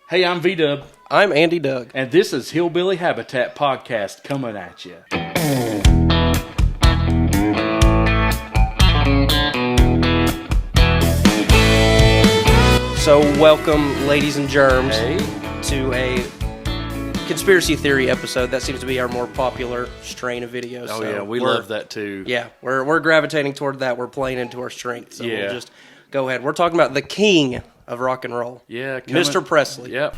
Hey, I'm Vee Dub. I'm Andy Doug. And this is Hillbilly Habitat Podcast coming at you. So welcome, ladies and germs, Hey. to a conspiracy theory episode. That seems to be our more popular strain of videos. Oh, so yeah, we love that too. Yeah, we're gravitating toward that. We're playing into our strength. So Yeah. we'll just go ahead. We're talking about the king of rock and roll. Yeah, Mr. Presley. Yep.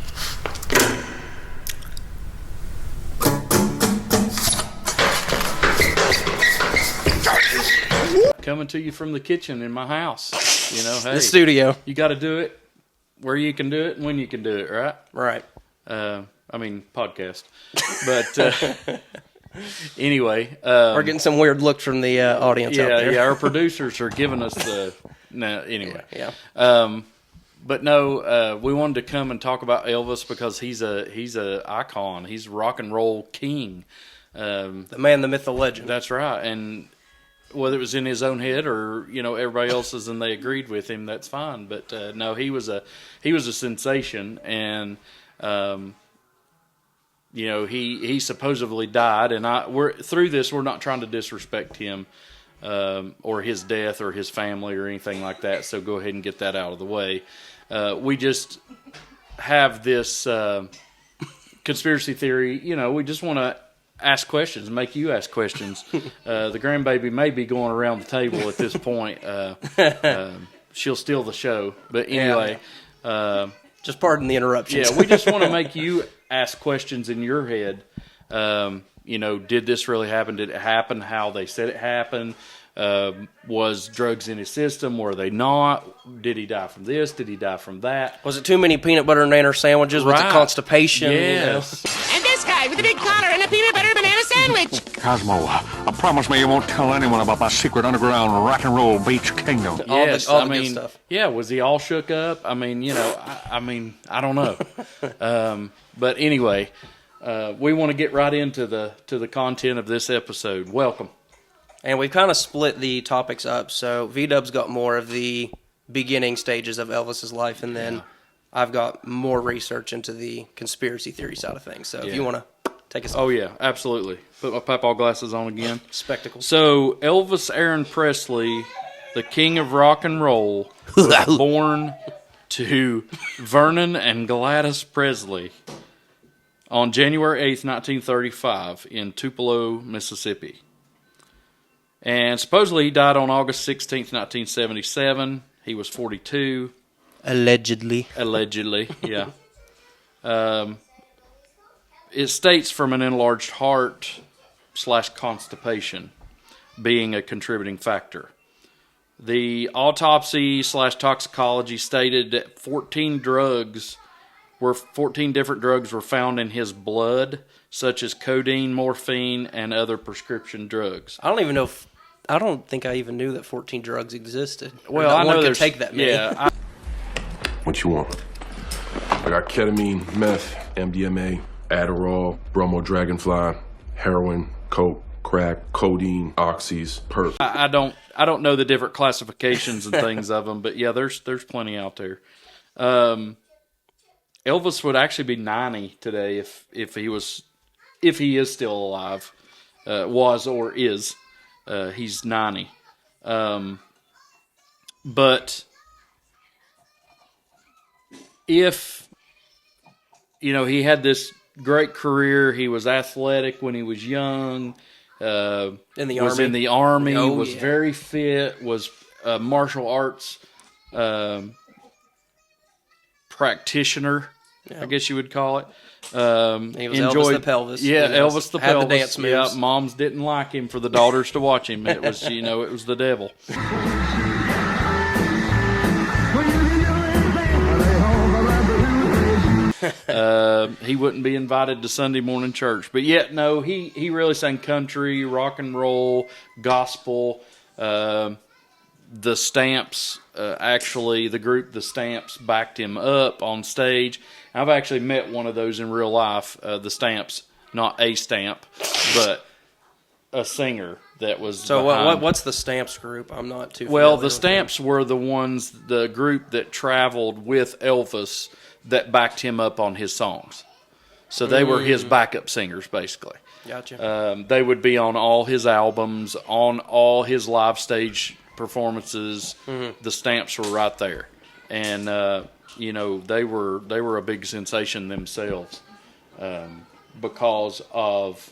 Coming to you from the kitchen in my house. You know, hey, The studio. you got to do it where you can do it and when you can do it, right? Right. Podcast. But anyway. We're getting some weird looks from the audience out there. Yeah, our producers are giving us the... No, anyway. Yeah. But no, we wanted to come and talk about Elvis because he's a icon. He's a rock and roll king. The man, the myth, the legend. That's right. And whether it was in his own head or everybody else's, and they agreed with him, that's fine. But no, he was a sensation, and he supposedly died. And we're not trying to disrespect him or his death or his family or anything like that. So go ahead and get that out of the way. We just have this conspiracy theory. We just want to ask questions, make you ask questions. The grandbaby may be going around the table at this point. She'll steal the show. But anyway. Just pardon the interruptions. Yeah, we just want to make you ask questions in your head. Did this really happen? Did it happen how they said it happened? Was drugs in his system? Were they not? Did he die from this? Did he die from that? Was it too many peanut butter and nanner sandwiches with the constipation? Yes. And this guy with the big collar and a peanut butter banana sandwich. Cosmo, promise me you won't tell anyone about my secret underground rock and roll beach kingdom. All Yes, the good stuff. Yeah, was he all shook up? I don't know. But anyway, we want to get right into the content of this episode. Welcome. And we've kind of split the topics up. So V-Dub's got more of the beginning stages of Elvis's life, and then I've got more research into the conspiracy theory side of things. So if you want to take us... Oh, yeah, absolutely. Put my papaw glasses on again. Spectacles. So, Elvis Aaron Presley, the king of rock and roll, was born to Vernon and Gladys Presley on January 8th, 1935 in Tupelo, Mississippi. And supposedly he died on August 16th, 1977. He was 42. Allegedly, yeah. It states from an enlarged heart / constipation being a contributing factor. The autopsy / toxicology stated that 14 different drugs were found in his blood, such as codeine, morphine, and other prescription drugs. I don't think I even knew that 14 drugs existed. Well, I know one could there's take that many. Yeah, What you want? I got ketamine, meth, MDMA, Adderall, bromo dragonfly, heroin, coke, crack, codeine, oxys, perp. I don't know the different classifications and things of them, but yeah, there's plenty out there. Elvis would actually be 90 today if he is still alive, was or is. He's 90. But if, he had this great career, he was athletic when he was young, was in the army, was very fit, was a martial arts practitioner, I guess you would call it. He was Elvis the Pelvis. Yeah, Elvis the had Pelvis. The dance moves. Yeah, moms didn't like him for the daughters to watch him. It was, it was the devil. He wouldn't be invited to Sunday morning church. But yet, no, he really sang country, rock and roll, gospel. The Stamps, the group The Stamps backed him up on stage. I've actually met one of those in real life, The Stamps, not a stamp, but a singer that was what's the Stamps group? I'm not too Well, familiar the with Stamps were the group that traveled with Elvis that backed him up on his songs. So they were his backup singers, basically. Gotcha. They would be on all his albums, on all his live stage performances. The stamps were right there, and they were a big sensation themselves because of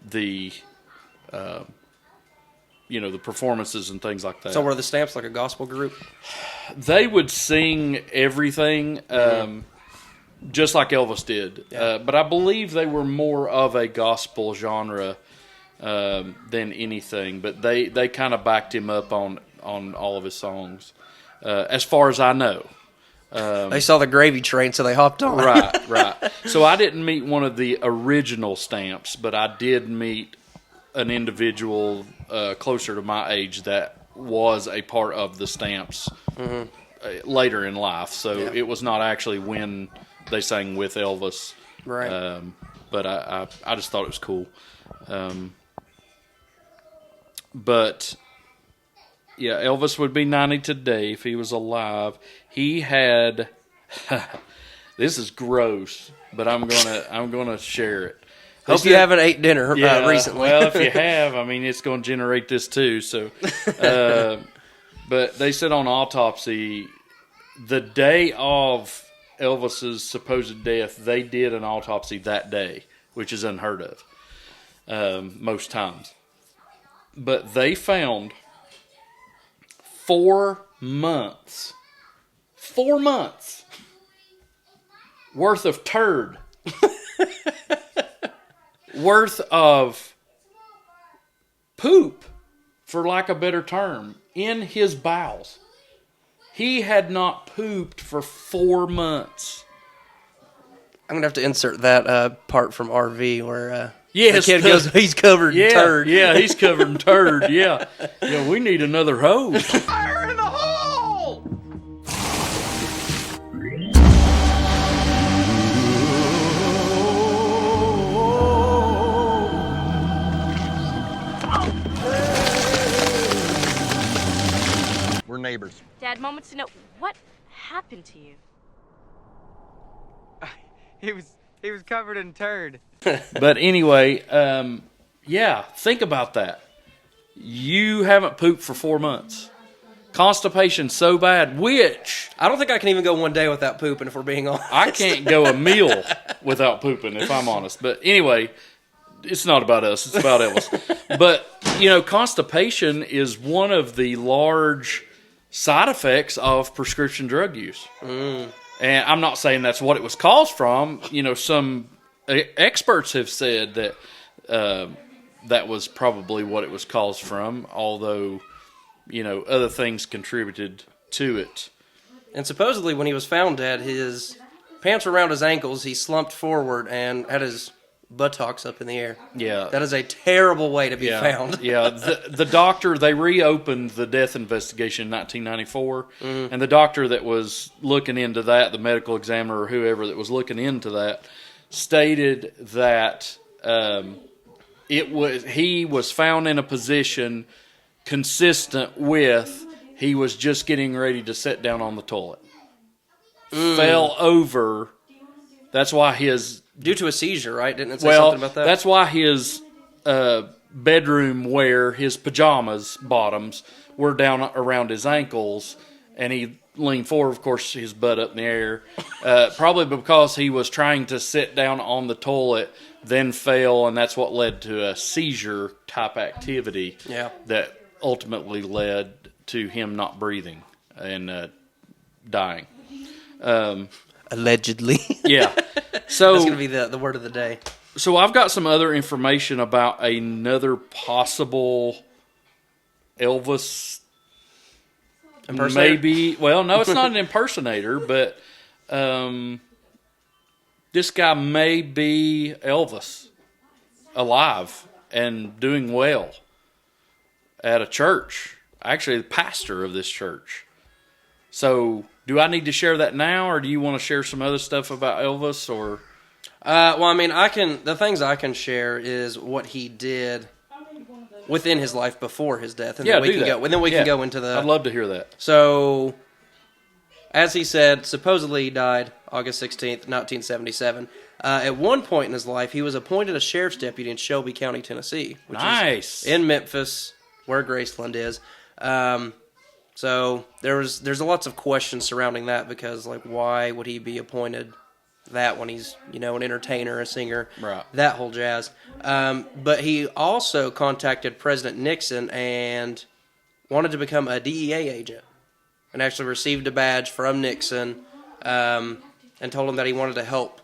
the the performances and things like that. So were the Stamps like a gospel group? They would sing everything. Just like Elvis did. Yeah. But I believe they were more of a gospel genre than anything. But they kind of backed him up on all of his songs, as far as I know. They saw the gravy train, so they hopped on. Right. So I didn't meet one of the original Stamps, but I did meet an individual closer to my age that was a part of the Stamps later in life. So it was not actually when they sang with Elvis, Right. But I just thought it was cool. But yeah, Elvis would be 90 today if he was alive. He had this is gross, but I'm gonna share it. Hope you haven't ate dinner recently. Well, if you have, I mean, it's going to generate this too. So, but they said on autopsy, the day of Elvis's supposed death, they did an autopsy that day, which is unheard of most times. But they found 4 months worth of turd, worth of poop, for lack of a better term, in his bowels. He had not pooped for 4 months. I'm going to have to insert that part from RV where Yes, the kid goes, he's covered in turd. Yeah, he's covered in turd, yeah. Yeah, we need another hose. Fire in the hole! We're neighbors. Dad, moments to know what happened to you. He was covered in turd. But anyway, yeah, think about that. You haven't pooped for 4 months. Constipation so bad, which I don't think I can even go one day without pooping, if we're being honest. I can't go a meal without pooping, if I'm honest. But anyway, it's not about us. It's about Elvis. But, constipation is one of the large side effects of prescription drug use. And I'm not saying that's what it was caused from. Some experts have said that that was probably what it was caused from, although, other things contributed to it. And supposedly when he was found dead, his pants were around his ankles, he slumped forward and had his buttocks up in the air. Yeah. That is a terrible way to be found. Yeah, the doctor, they reopened the death investigation in 1994, and the doctor that was looking into that, the medical examiner or whoever that was looking into that, stated that he was found in a position consistent with he was just getting ready to sit down on the toilet. Fell over. That's why his... Due to a seizure, right? Didn't it say something about that? That's why his bedroom wear, his pajamas bottoms, were down around his ankles, and he leaned forward, of course, his butt up in the air, probably because he was trying to sit down on the toilet, then fell, and that's what led to a seizure-type activity that ultimately led to him not breathing and dying. Allegedly. Yeah. So that's going to be the word of the day. So I've got some other information about another possible Elvis. Impersonator? Maybe. Well, no, it's not an impersonator, but this guy may be Elvis, alive and doing well at a church. Actually, the pastor of this church. So, do I need to share that now, or do you want to share some other stuff about Elvis? Or, well, I mean, the things I can share is what he did within his life before his death, and then we can go. And then we can go into the. I'd love to hear that. So, as he said, supposedly he died August 16th, 1977. At one point in his life, he was appointed a sheriff's deputy in Shelby County, Tennessee, which is in Memphis, where Graceland is. So there's lots of questions surrounding that because, like, why would he be appointed that when he's, an entertainer, a singer, right, that whole jazz. But he also contacted President Nixon and wanted to become a DEA agent and actually received a badge from Nixon and told him that he wanted to help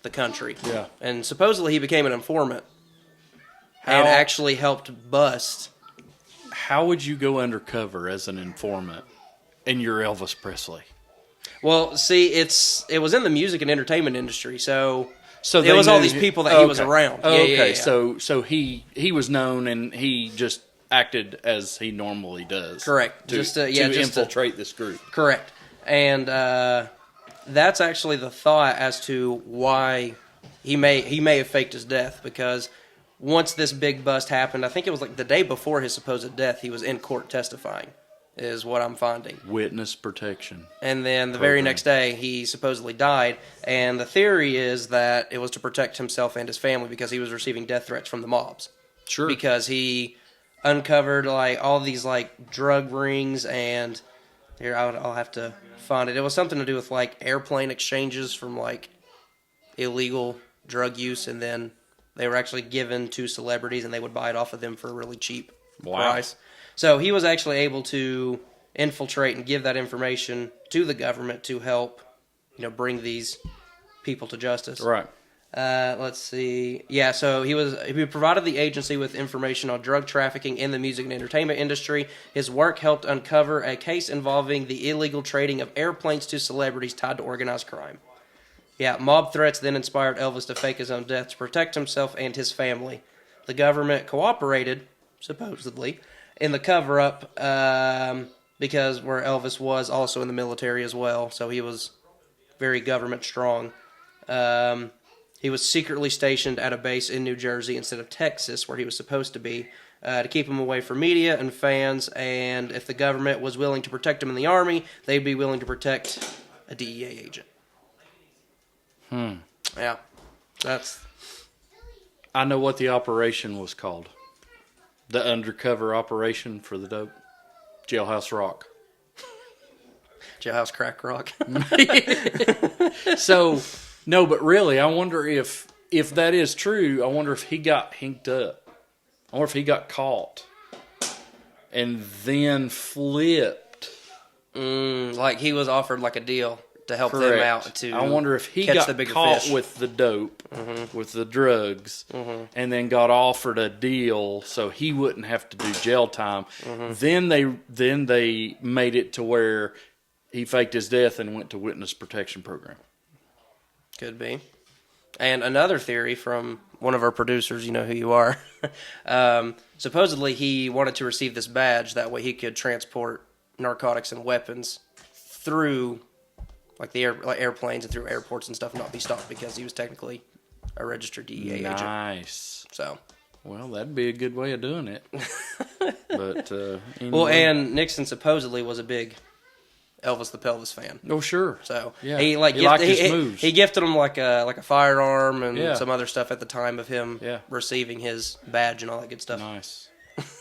the country. Yeah. And supposedly he became an informant and actually helped bust. How would you go undercover as an informant and you're Elvis Presley? Well, see, it was in the music and entertainment industry, so it was all these people that he was around. Oh, okay, yeah. So he was known and he just acted as he normally does. Correct. To infiltrate this group. Correct. And that's actually the thought as to why he may have faked his death, because once this big bust happened, I think it was like the day before his supposed death, he was in court testifying, is what I'm finding. Witness protection. And then the very next day, he supposedly died. And the theory is that it was to protect himself and his family because he was receiving death threats from the mobs. Sure. Because he uncovered all these drug rings, and here I'll have to find it. It was something to do with airplane exchanges from illegal drug use, and then they were actually given to celebrities, and they would buy it off of them for a really cheap price. So he was actually able to infiltrate and give that information to the government to help, bring these people to justice. Right. Let's see. Yeah, so he provided the agency with information on drug trafficking in the music and entertainment industry. His work helped uncover a case involving the illegal trading of airplanes to celebrities tied to organized crime. Yeah, mob threats then inspired Elvis to fake his own death to protect himself and his family. The government cooperated, supposedly, in the cover-up because where Elvis was also in the military as well, so he was very government strong. He was secretly stationed at a base in New Jersey instead of Texas, where he was supposed to be, to keep him away from media and fans, and if the government was willing to protect him in the Army, they'd be willing to protect a DEA agent. Yeah, I know what the operation was called. The undercover operation for the dope. Jailhouse Rock. Jailhouse Crack Rock. So, no, but really, I wonder if that is true, I wonder if he got hinked up. I wonder if he got caught and then flipped. Like he was offered a deal to help Correct. them out. I wonder if he got caught with the dope, with the drugs, and then got offered a deal so he wouldn't have to do jail time. Then they made it to where he faked his death and went to witness protection program. Could be. And another theory from one of our producers, you know who you are, supposedly he wanted to receive this badge, that way he could transport narcotics and weapons through the airplanes and through airports and stuff, and not be stopped because he was technically a registered DEA agent. Nice. So, well, that'd be a good way of doing it. But anyway. Well, and Nixon supposedly was a big Elvis the Pelvis fan. Oh, sure. So yeah. he liked his moves. He gifted him like a firearm and some other stuff at the time of him receiving his badge and all that good stuff. Nice.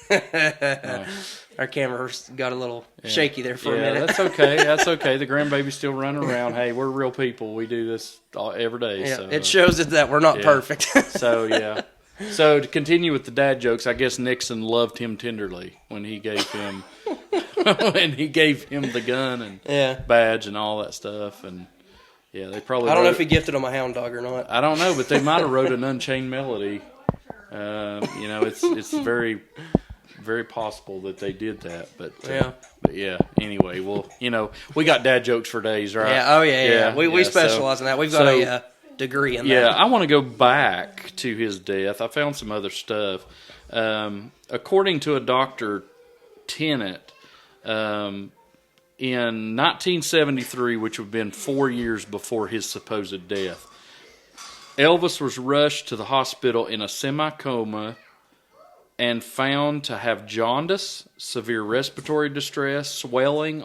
Nice. Our camera got a little shaky there for a minute. That's okay. That's okay. The grandbaby's still running around. Hey, we're real people. We do this every day. Yeah, so, it shows that we're not perfect. So, yeah. So, to continue with the dad jokes, I guess Nixon loved him tenderly when he gave him the gun and badge and all that stuff. And, they probably... I don't know if he gifted him a hound dog or not. I don't know, but they might have wrote an Unchained Melody. It's very... very possible that they did that, but anyway, well, we got dad jokes for days, right? We specialize in that. We've got a degree in that. Yeah, I want to go back to his death. I found some other stuff. According to a Dr. Tennant, in 1973, which would have been 4 years before his supposed death, Elvis was rushed to the hospital in a semi-coma and found to have jaundice, severe respiratory distress, swelling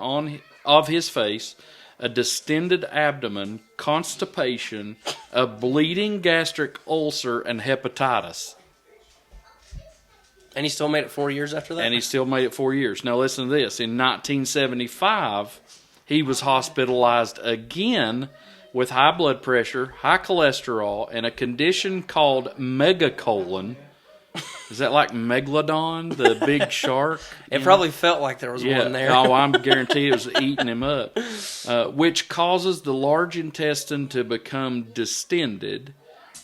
of his face, a distended abdomen, constipation, a bleeding gastric ulcer, and hepatitis. And he still made it 4 years after that? And he still made it 4 years. Now listen to this. In 1975, he was hospitalized again with high blood pressure, high cholesterol, and a condition called megacolon. Is that like Megalodon, the big shark? It probably felt like there was one there. Oh, I'm guaranteed it was eating him up. Which causes the large intestine to become distended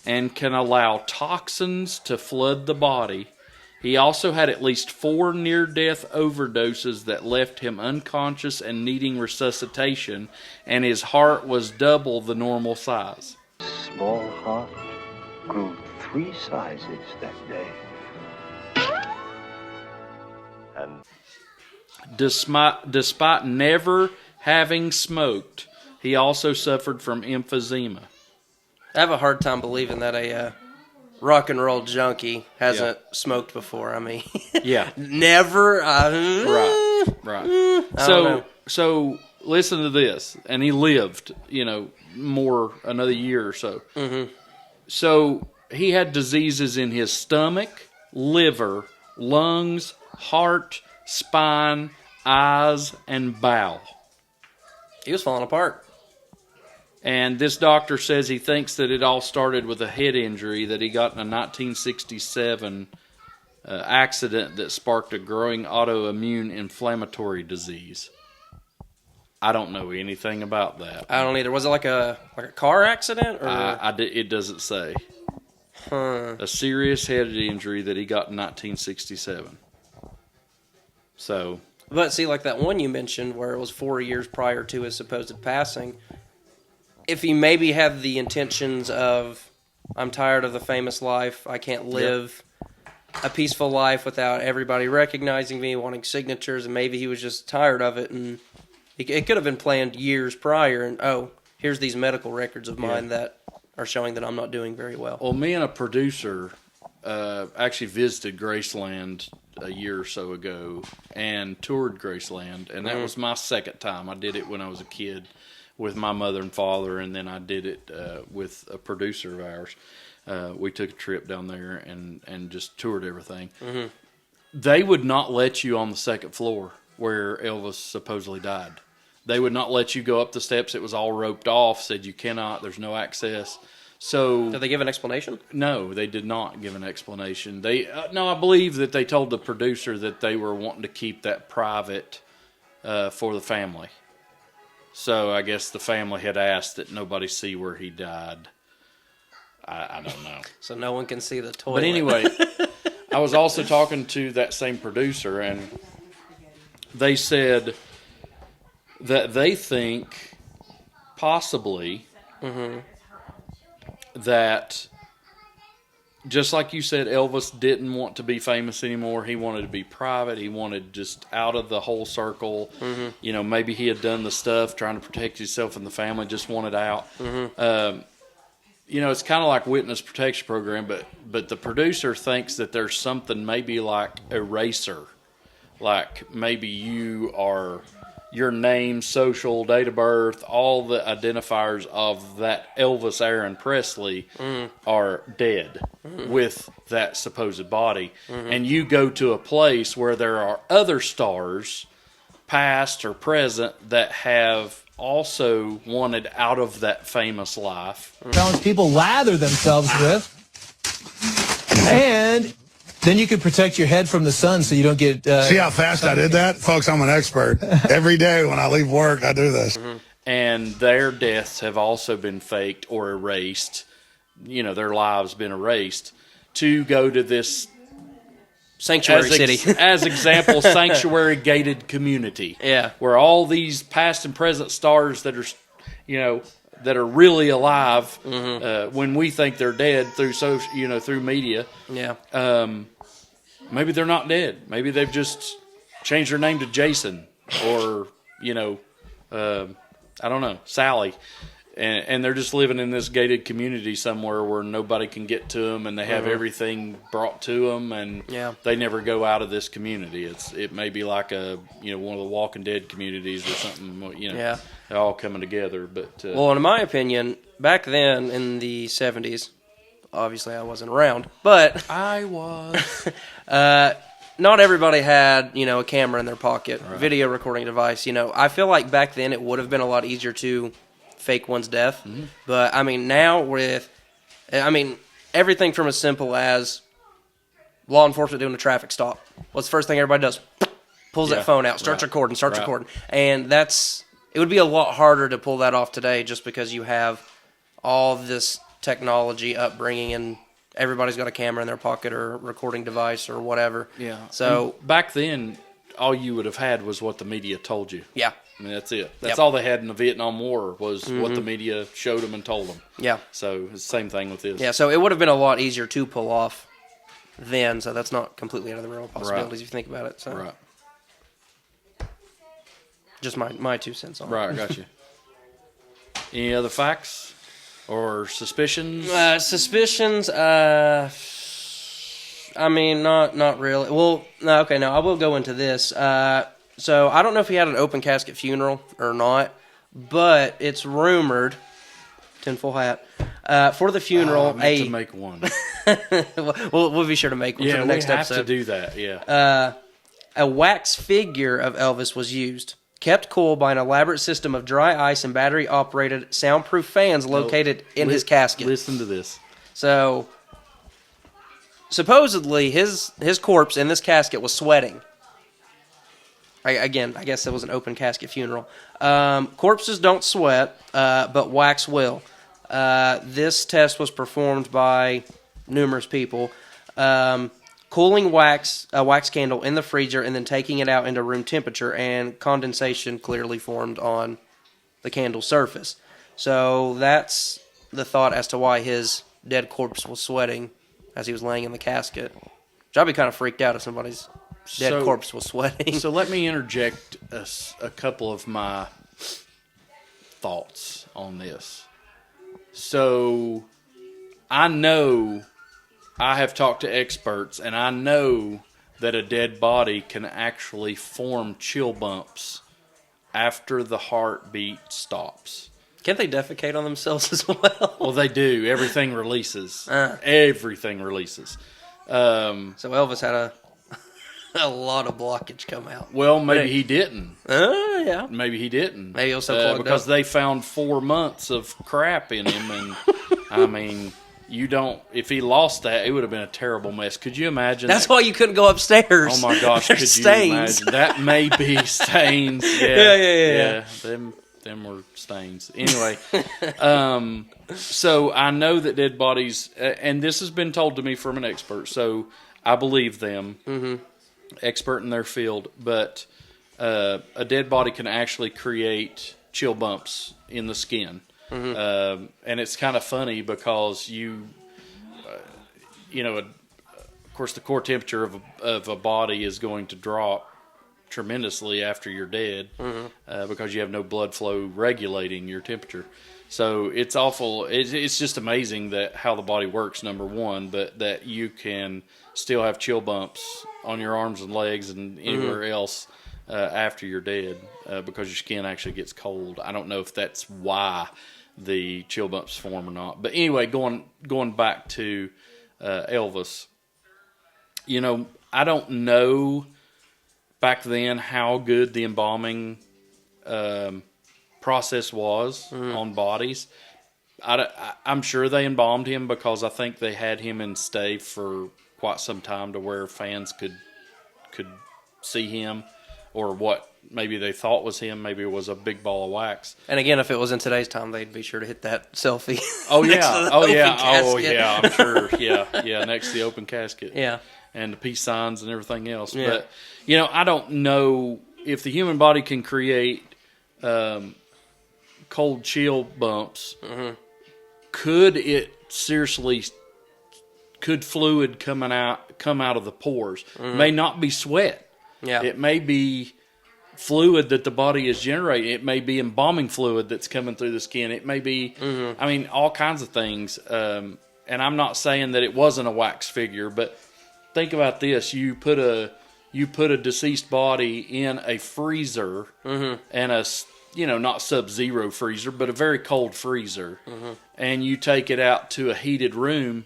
and can allow toxins to flood the body. He also had at least 4 near-death overdoses that left him unconscious and needing resuscitation, and his heart was double the normal size. Small heart grew 3 sizes that day. And despite never having smoked, he also suffered from emphysema. I have a hard time believing that a rock and roll junkie hasn't smoked before. I mean, never. Right. So listen to this, and he lived, more another year or so. Mm-hmm. So he had diseases in his stomach, liver, lungs, heart, spine, eyes, and bowel. He was falling apart. And this doctor says he thinks that it all started with a head injury that he got in a 1967 accident that sparked a growing autoimmune inflammatory disease. I don't know anything about that. I don't either. Was it like a car accident? Or? It doesn't say. A serious head injury that he got in 1967. So, but see, like that one you mentioned where it was 4 years prior to his supposed passing, if he maybe had the intentions of, I'm tired of the famous life, I can't live a peaceful life without everybody recognizing me, wanting signatures, and maybe he was just tired of it, and it could have been planned years prior, and here's these medical records of mine that are showing that I'm not doing very well. Well, me and a producer actually visited Graceland a year or so ago and toured Graceland, and that was my second time. I did it when I was a kid with my mother and father, and then I did it with a producer of ours. We took a trip down there and just toured everything. Mm-hmm. They would not let you on the second floor where Elvis supposedly died. They would not let you go up the steps. It was all roped off, said you cannot, there's no access. So, did they give an explanation? No, they did not give an explanation. I believe that they told the producer that they were wanting to keep that private for the family. So I guess the family had asked that nobody see where he died. I don't know. So no one can see the toilet. But anyway, I was also talking to that same producer, and they said that they think possibly that, just like you said, Elvis didn't want to be famous anymore. He wanted to be private. He wanted just out of the whole circle. Mm-hmm. Maybe he had done the stuff trying to protect himself and the family, just wanted out. Mm-hmm. It's kind of like witness protection program, but the producer thinks that there's something maybe like eraser. Like maybe your name, social, date of birth, all the identifiers of that Elvis Aaron Presley are dead with that supposed body. Mm-hmm. And you go to a place where there are other stars, past or present, that have also wanted out of that famous life. People lather themselves with. And then you can protect your head from the sun so you don't get... See how fast I did that? Folks, I'm an expert. Every day when I leave work, I do this. Mm-hmm. And their deaths have also been faked or erased. Their lives been erased to go to this... sanctuary city. As example, sanctuary gated community. Yeah. Where all these past and present stars that are, that are really alive, when we think they're dead through through media. Yeah. Maybe they're not dead. Maybe they've just changed their name to Jason or, I don't know, Sally. and they're just living in this gated community somewhere where nobody can get to them, and they have everything brought to them, and they never go out of this community. It may be like one of the Walking Dead communities or something. They're all coming together. But well, in my opinion, back then in the 70s, obviously I wasn't around, but I was. Not everybody had, a camera in their pocket, video recording device. I feel like back then it would have been a lot easier to fake one's death. But, now everything from as simple as law enforcement doing a traffic stop. What's the first thing everybody does? Pulls that phone out, starts recording. And it would be a lot harder to pull that off today just because you have all this technology upbringing and everybody's got a camera in their pocket or a recording device or whatever. Yeah. So and back then, all you would have had was what the media told you. Yeah. That's it. That's all they had in the Vietnam War was what the media showed them and told them. Yeah. So it's the same thing with this. Yeah, so it would have been a lot easier to pull off then, so that's not completely out of the realm of possibilities if you think about it. So. Right. Just my 2 cents on it. Right, I got you. Any other facts or suspicions? Suspicions, not really. Well, no, okay, now I will go into this. So I don't know if he had an open casket funeral or not, but it's rumored, tinfoil hat, for the funeral. I meant to make one. we'll be sure to make one for the next episode. Yeah, we have to do that, yeah. A wax figure of Elvis was used, kept cool by an elaborate system of dry ice and battery-operated soundproof fans located in his casket. Listen to this. So, supposedly, his corpse in this casket was sweating. I guess it was an open casket funeral. Corpses don't sweat, but wax will. This test was performed by numerous people. Cooling a wax candle in the freezer and then taking it out into room temperature, and condensation clearly formed on the candle surface. So that's the thought as to why his dead corpse was sweating as he was laying in the casket. Which I'd be kind of freaked out if somebody's dead corpse was sweating. So let me interject a couple of my thoughts on this. So I know I have talked to experts, and I know that a dead body can actually form chill bumps after the heartbeat stops. Can't they defecate on themselves as well? Well, they do. Everything releases. Everything releases. So Elvis had a lot of blockage come out. Well, maybe he didn't. Yeah. Maybe he didn't. Maybe also clogged because up. they found 4 months of crap in him, and if he lost that, it would have been a terrible mess. Could you imagine? That's why you couldn't go upstairs. Oh my gosh, could you imagine? That may be stains. Yeah. Them were stains. Anyway, so I know that dead bodies, and this has been told to me from an expert, so I believe them. Mm-hmm. Expert in their field, but a dead body can actually create chill bumps in the skin. Mm-hmm. And it's kind of funny because of course, the core temperature of a body is going to drop tremendously after you're dead, because you have no blood flow regulating your temperature. So it's awful. It's just amazing that how the body works, number one, but that you can still have chill bumps on your arms and legs and anywhere else after you're dead, because your skin actually gets cold. I don't know if that's why the chill bumps form or not. But anyway, going back to Elvis, I don't know back then how good the embalming process was on bodies. I'm sure they embalmed him because I think they had him in stay for quite some time to where fans could see him, or what maybe they thought was him. Maybe it was a big ball of wax. And again, if it was in today's time, they'd be sure to hit that selfie. Oh yeah, I'm sure. Yeah, next to the open casket. Yeah, and the peace signs and everything else. Yeah. But I don't know if the human body can create cold chill bumps. Mm-hmm. Could fluid come out of the pores? Mm-hmm. May not be sweat. Yeah, it may be fluid that the body is generating. It may be embalming fluid that's coming through the skin. It may be, I mean, all kinds of things. And I'm not saying that it wasn't a wax figure, but think about this: you put a deceased body in a freezer, and a, you know, not sub-zero freezer, but a very cold freezer, and you take it out to a heated room.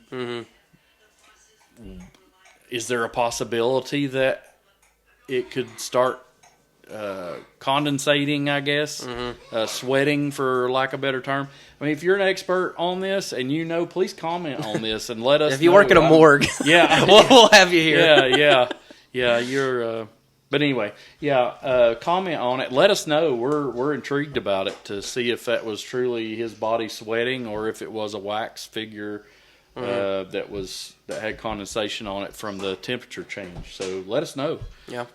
Is there a possibility that it could start condensating, I guess, sweating, for lack of a better term? I mean, if you're an expert on this and you know, please comment on this and let us know. If you work in a morgue, we'll have you here. Yeah, you're... but anyway, comment on it. Let us know. We're intrigued about it to see if that was truly his body sweating or if it was a wax figure that had condensation on it from the temperature change. So let us know. Yeah.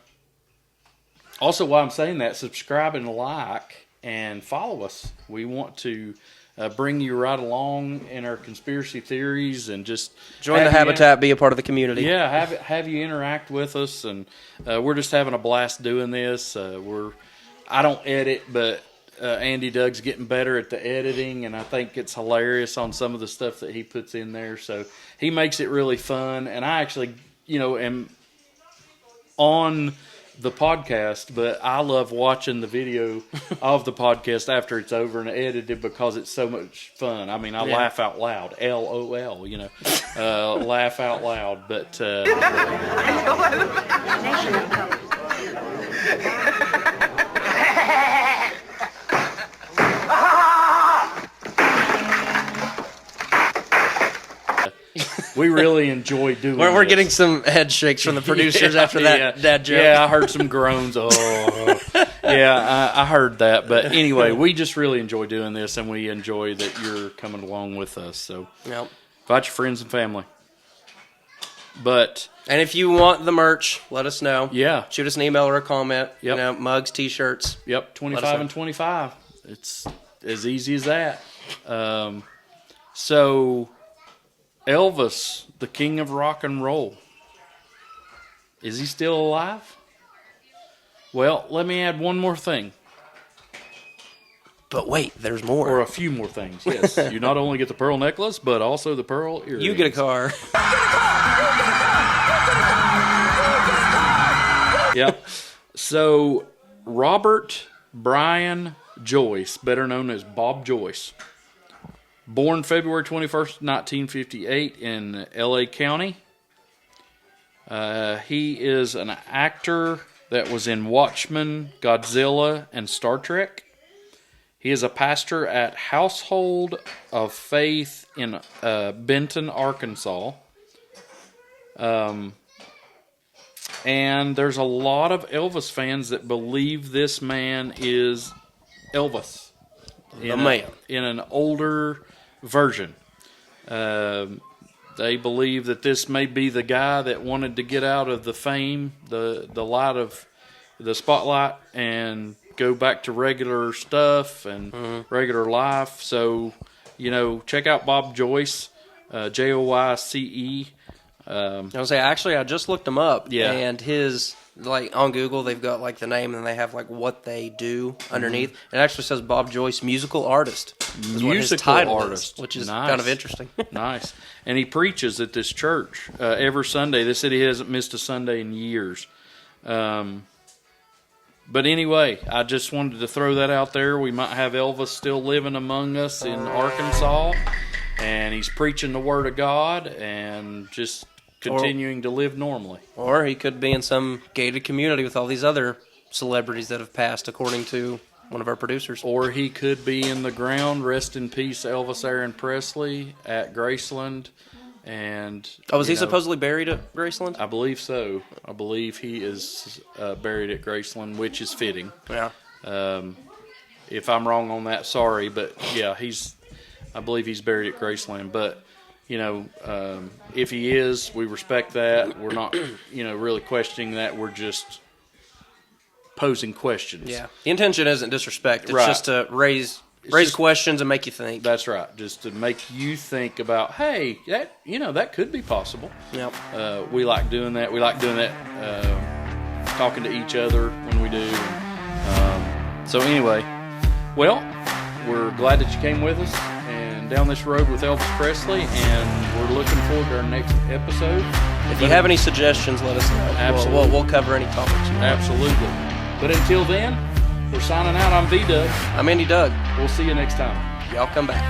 Also, while I'm saying that, subscribe and like and follow us. We want to bring you right along in our conspiracy theories and just join the Habitat, be a part of the community. Yeah, have you interact with us, and we're just having a blast doing this. I don't edit, but Andy Doug's getting better at the editing, and I think it's hilarious on some of the stuff that he puts in there. So he makes it really fun, and I actually, am on the podcast, but I love watching the video of the podcast after it's over and edited because it's so much fun. I mean, I laugh out loud, LOL, laugh out loud. But we really enjoy doing it. We're getting some head shakes from the producers after that dad joke. Yeah, I heard some groans. I heard that. But anyway, we just really enjoy doing this, and we enjoy that you're coming along with us. So invite your friends and family. And if you want the merch, let us know. Yeah. Shoot us an email or a comment. Yep. Mugs, T-shirts. Yep, 25 and 25. It's as easy as that. So... Elvis, the king of rock and roll. Is he still alive? Well, let me add one more thing. But wait, there's more. Or a few more things, yes. You not only get the pearl necklace, but also the pearl earrings. You get a car. Yep. So, Robert Brian Joyce, better known as Bob Joyce, born February 21st, 1958 in L.A. County. He is an actor that was in Watchmen, Godzilla, and Star Trek. He is a pastor at Household of Faith in Benton, Arkansas. And there's a lot of Elvis fans that believe this man is Elvis. In an older version. They believe that this may be the guy that wanted to get out of the fame, the light of the spotlight, and go back to regular stuff and regular life. So, check out Bob Joyce, Joyce. I just looked him up, and his, on Google, they've got, the name, and they have, what they do underneath. It actually says Bob Joyce, musical artist. Musical artist. Which is kind of interesting. Nice. And he preaches at this church every Sunday. They said he hasn't missed a Sunday in years. But anyway, I just wanted to throw that out there. We might have Elvis still living among us in Arkansas, and he's preaching the Word of God and just continuing to live normally. Or he could be in some gated community with all these other celebrities that have passed, according to one of our producers. Or he could be in the ground, rest in peace, Elvis Aaron Presley, at Graceland. And was he supposedly buried at Graceland? I believe so. I believe he is buried at Graceland, which is fitting. Yeah. If I'm wrong on that, sorry, but yeah, I believe he's buried at Graceland. But if he is, we respect that. We're not, really questioning that. We're just posing questions. Yeah. The intention isn't disrespect. It's right. just to raise questions and make you think. That's right. Just to make you think about, hey, that could be possible. Yep. We like doing that. We like doing that, talking to each other when we do. So anyway, well, we're glad that you came with us and down this road with Elvis Presley, and we're looking forward to our next episode. If you have any suggestions, let us know. Absolutely. We'll cover any topics you want. Absolutely. But until then, we're signing out. I'm Vee Dub. I'm Andy Doug. We'll see you next time. Y'all come back.